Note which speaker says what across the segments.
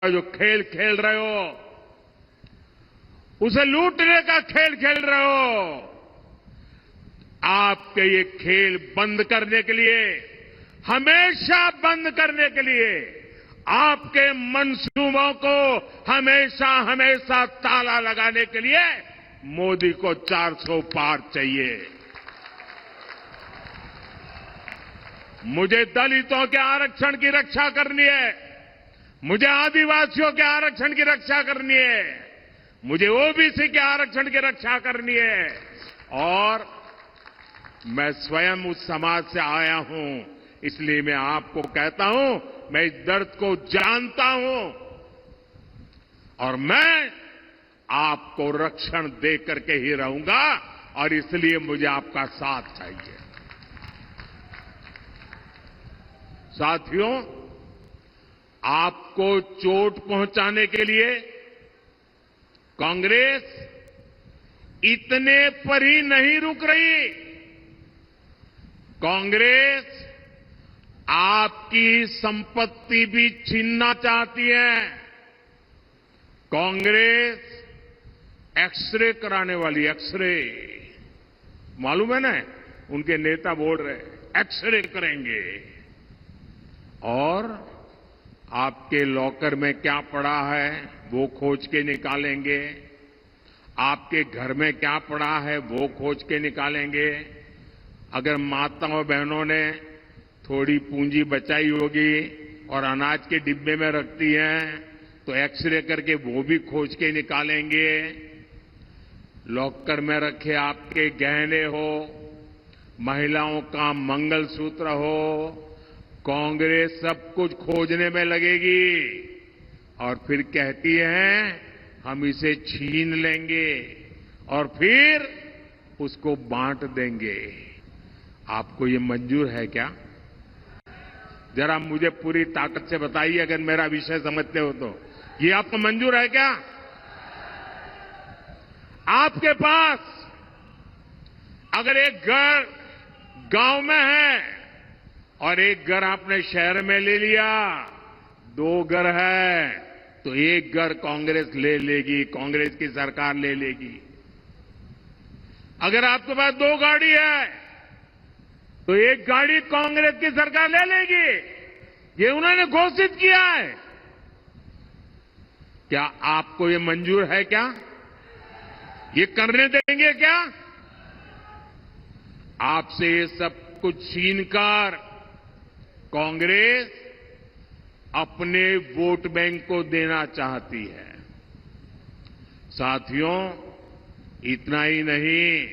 Speaker 1: जो खेल खेल रहे हो, उसे लूटने का खेल खेल रहे हो। आपके ये खेल बंद करने के लिए, हमेशा बंद करने के लिए, आपके मंसूबों को हमेशा हमेशा ताला लगाने के लिए मोदी को 400 पार चाहिए। मुझे दलितों के आरक्षण की रक्षा करनी है, मुझे आदिवासियों के आरक्षण की रक्षा करनी है, मुझे ओबीसी के आरक्षण की रक्षा करनी है। और मैं स्वयं उस समाज से आया हूं, इसलिए मैं आपको कहता हूं, मैं इस दर्द को जानता हूं और मैं आपको रक्षण दे करके ही रहूंगा, और इसलिए मुझे आपका साथ चाहिए। साथियों, आपको चोट पहुंचाने के लिए कांग्रेस इतने पर ही नहीं रुक रही। कांग्रेस आपकी संपत्ति भी छीनना चाहती है। कांग्रेस एक्सरे कराने वाली, एक्सरे मालूम है ना, उनके नेता बोल रहे एक्सरे करेंगे, और आपके लॉकर में क्या पड़ा है वो खोज के निकालेंगे, आपके घर में क्या पड़ा है वो खोज के निकालेंगे। अगर माताओं बहनों ने थोड़ी पूंजी बचाई होगी और अनाज के डिब्बे में रखती हैं, तो एक्सरे करके वो भी खोज के निकालेंगे। लॉकर में रखे आपके गहने हो, महिलाओं का मंगलसूत्र हो, कांग्रेस सब कुछ खोजने में लगेगी और फिर कहती है हम इसे छीन लेंगे और फिर उसको बांट देंगे। आपको ये मंजूर है क्या? जरा मुझे पूरी ताकत से बताइए, अगर मेरा विषय समझते हो तो। ये आपको मंजूर है क्या? आपके पास अगर एक घर गांव में है और एक घर आपने शहर में ले लिया, 2 घर है, तो एक घर कांग्रेस ले लेगी, कांग्रेस की सरकार ले लेगी। अगर आपके पास 2 गाड़ी है तो एक गाड़ी कांग्रेस की सरकार ले लेगी। ये उन्होंने घोषित किया है। क्या आपको ये मंजूर है क्या? ये करने देंगे क्या? आपसे ये सब कुछ छीनकर कांग्रेस अपने वोट बैंक को देना चाहती है। साथियों, इतना ही नहीं,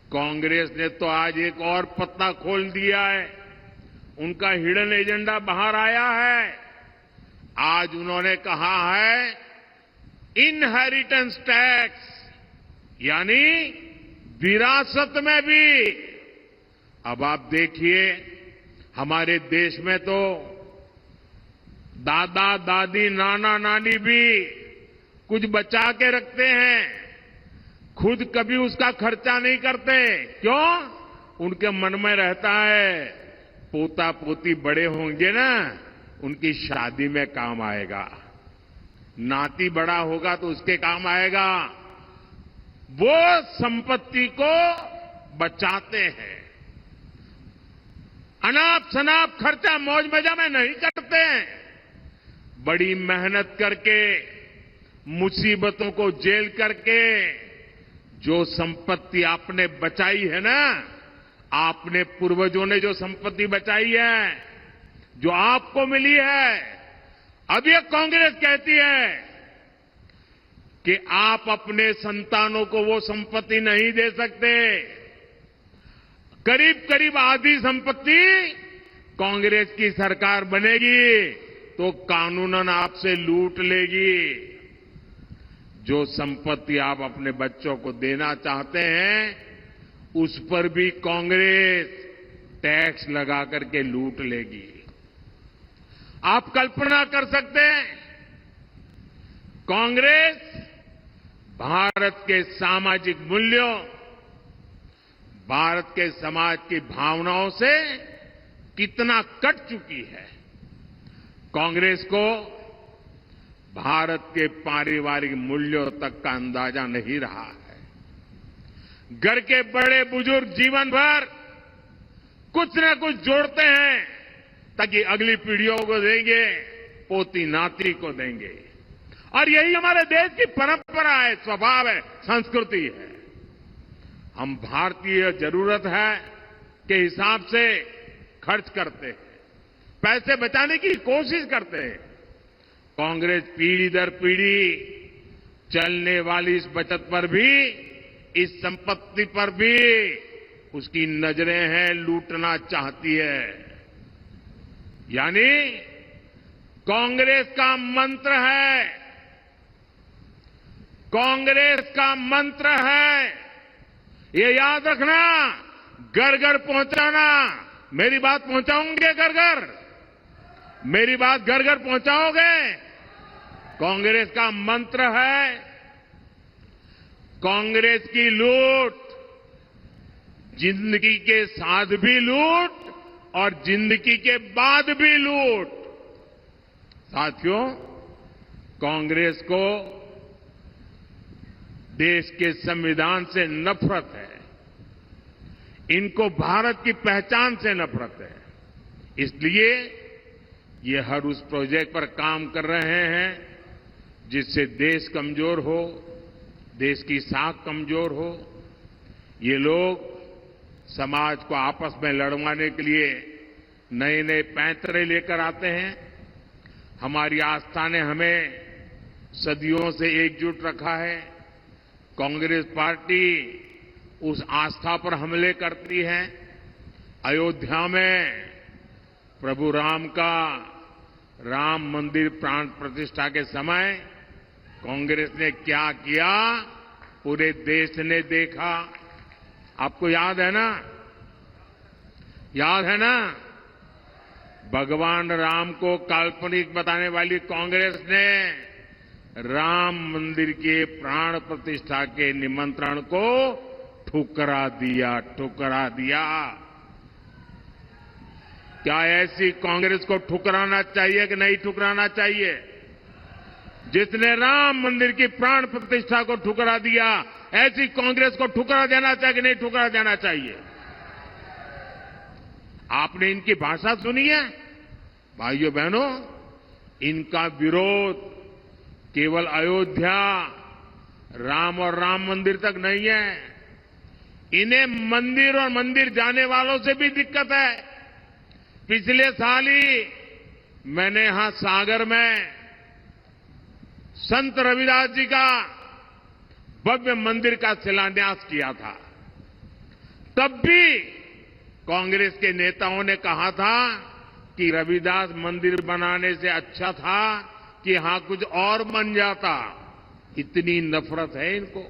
Speaker 1: कांग्रेस ने तो आज एक और पत्ता खोल दिया है। उनका हिडन एजेंडा बाहर आया है। आज उन्होंने कहा है इनहेरिटेंस टैक्स, यानी विरासत में भी। अब आप देखिए, हमारे देश में तो दादा दादी नाना नानी भी कुछ बचा के रखते हैं, खुद कभी उसका खर्चा नहीं करते। क्यों? उनके मन में रहता है पोता पोती बड़े होंगे ना, उनकी शादी में काम आएगा, नाती बड़ा होगा तो उसके काम आएगा। वो संपत्ति को बचाते हैं, अनाप शनाप खर्चा मौज मजा में नहीं करते हैं। बड़ी मेहनत करके, मुसीबतों को झेल करके जो संपत्ति आपने बचाई है ना, आपने पूर्वजों ने जो संपत्ति बचाई है, जो आपको मिली है, अब ये कांग्रेस कहती है कि आप अपने संतानों को वो संपत्ति नहीं दे सकते। करीब करीब आधी संपत्ति कांग्रेस की सरकार बनेगी तो कानूनन आपसे लूट लेगी। जो संपत्ति आप अपने बच्चों को देना चाहते हैं, उस पर भी कांग्रेस टैक्स लगा करके लूट लेगी। आप कल्पना कर सकते हैं, कांग्रेस भारत के सामाजिक मूल्यों, भारत के समाज की भावनाओं से कितना कट चुकी है। कांग्रेस को भारत के पारिवारिक मूल्यों तक का अंदाजा नहीं रहा है। घर के बड़े बुजुर्ग जीवन भर कुछ न कुछ जोड़ते हैं ताकि अगली पीढ़ियों को देंगे, पोती नाती को देंगे। और यही हमारे देश की परंपरा है, स्वभाव है, संस्कृति है। हम भारतीय जरूरत है के हिसाब से खर्च करते हैं, पैसे बचाने की कोशिश करते हैं। कांग्रेस पीढ़ी दर पीढ़ी चलने वाली इस बचत पर भी, इस संपत्ति पर भी उसकी नजरें हैं, लूटना चाहती है। यानी कांग्रेस का मंत्र है, कांग्रेस का मंत्र है, ये याद रखना, घर घर पहुंचाना। मेरी बात पहुंचाओगे घर घर? मेरी बात घर घर पहुंचाओगे? कांग्रेस का मंत्र है, कांग्रेस की लूट जिंदगी के साथ भी लूट और जिंदगी के बाद भी लूट। साथियों, कांग्रेस को देश के संविधान से नफरत है, इनको भारत की पहचान से नफरत है। इसलिए ये हर उस प्रोजेक्ट पर काम कर रहे हैं जिससे देश कमजोर हो, देश की साख कमजोर हो। ये लोग समाज को आपस में लड़वाने के लिए नए नए पैंतरे लेकर आते हैं। हमारी आस्था ने हमें सदियों से एकजुट रखा है। कांग्रेस पार्टी उस आस्था पर हमले करती है। अयोध्या में प्रभु राम का राम मंदिर प्राण प्रतिष्ठा के समय कांग्रेस ने क्या किया, पूरे देश ने देखा। आपको याद है ना? याद है ना? भगवान राम को काल्पनिक बताने वाली कांग्रेस ने राम मंदिर के प्राण प्रतिष्ठा के निमंत्रण को ठुकरा दिया, ठुकरा दिया। क्या ऐसी कांग्रेस को ठुकराना चाहिए कि नहीं ठुकराना चाहिए? जिसने राम मंदिर की प्राण प्रतिष्ठा को ठुकरा दिया, ऐसी कांग्रेस को ठुकरा देना चाहिए कि नहीं ठुकरा देना चाहिए? आपने इनकी भाषा सुनी है? भाइयों बहनों, इनका विरोध केवल अयोध्या, राम और राम मंदिर तक नहीं है। इन्हें मंदिर और मंदिर जाने वालों से भी दिक्कत है। पिछले साल ही मैंने यहां सागर में संत रविदास जी का भव्य मंदिर का शिलान्यास किया था। तब भी कांग्रेस के नेताओं ने कहा था कि रविदास मंदिर बनाने से अच्छा था कि यहां कुछ और बन जाता। इतनी नफरत है इनको।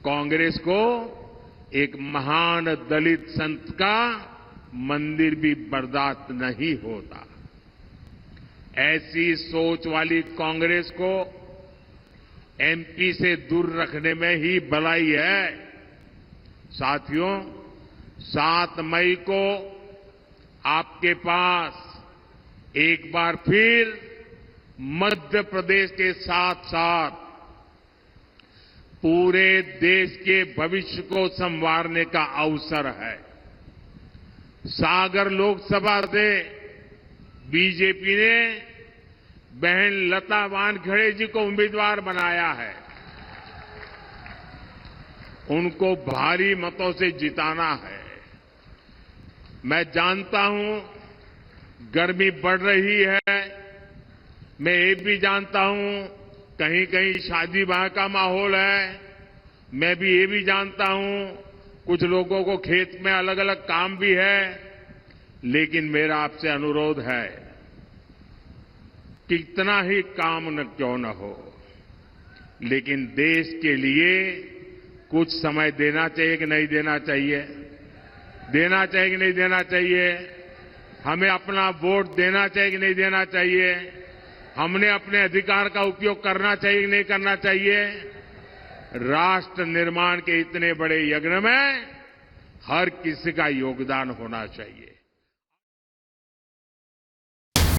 Speaker 1: कांग्रेस को एक महान दलित संत का मंदिर भी बर्दाश्त नहीं होता। ऐसी सोच वाली कांग्रेस को एमपी से दूर रखने में ही भलाई है। साथियों, 7 मई को आपके पास एक बार फिर मध्य प्रदेश के साथ साथ पूरे देश के भविष्य को संवारने का अवसर है। सागर लोकसभा से बीजेपी ने बहन लता वानखेड़े जी को उम्मीदवार बनाया है। उनको भारी मतों से जिताना है। मैं जानता हूं गर्मी बढ़ रही है। मैं ये भी जानता हूं कहीं कहीं शादी ब्याह का माहौल है। मैं भी ये भी जानता हूं कुछ लोगों को खेत में अलग अलग काम भी है। लेकिन मेरा आपसे अनुरोध है, कितना ही काम न क्यों न हो, लेकिन देश के लिए कुछ समय देना चाहिए कि नहीं देना चाहिए? देना चाहिए कि नहीं देना चाहिए? हमें अपना वोट देना चाहिए कि नहीं देना चाहिए? हमने अपने अधिकार का उपयोग करना चाहिए कि नहीं करना चाहिए? राष्ट्र निर्माण के इतने बड़े यज्ञ में हर किसी का योगदान होना चाहिए।